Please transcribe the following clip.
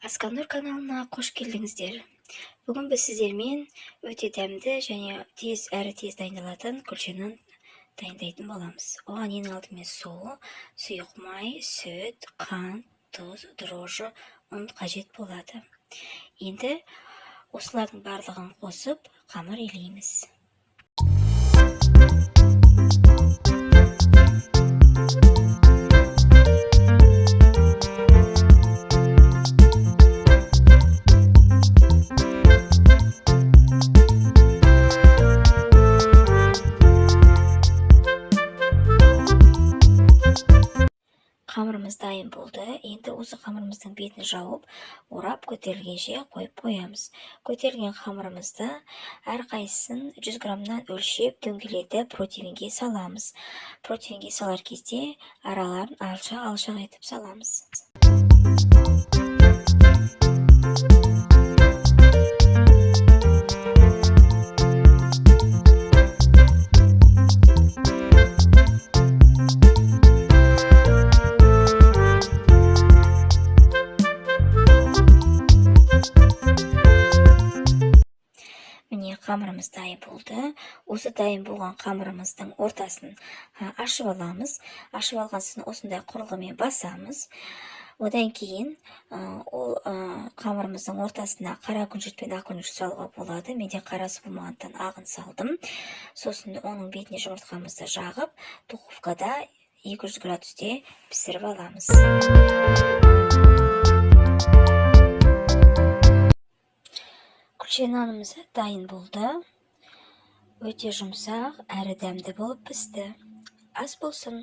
Асканур каналына қош келдіңіздер. Бүгін біз сіздермен өте дәмді және әрі тез дайындалатын күлшенан дайындайтын боламыз. Оған ең алдымен су, сұйық май, сүт, қант, тұз, дрожжы, ұн қажет болады. Енді осылардың барлығын қосып, қамыр илейміз. Қамырымыз дайын болды. Енді осы қамырымыздың бетін жауып, орап көтерілгенше қойып қоямыз. Көтерілген қамырымызды әрқайсысын 100 граммнан өлшеп дөңгелетіп противенге саламыз. Противенге салар кезде араларын алшақ етіп саламыз. Міне қамырымыз дайын болды. Осы дайын болған қамырымыздың ортасын ашып аламыз. Ашып алған соң осындай құрылғымен басамыз. Одан кейін ол қамырымыздың ортасына қара күнжіт пен ақ күнжіт салуға болады. Менде қарасы болмағандықтан ағын салдым. Сосын оның бетіне жұмыртқамызды жағып, духовкада 200 градусте пісіріп аламыз. Күлшенанымыз дайын болды. Өте жұмсақ, әрі дәмді болып пісті. Ас болсын.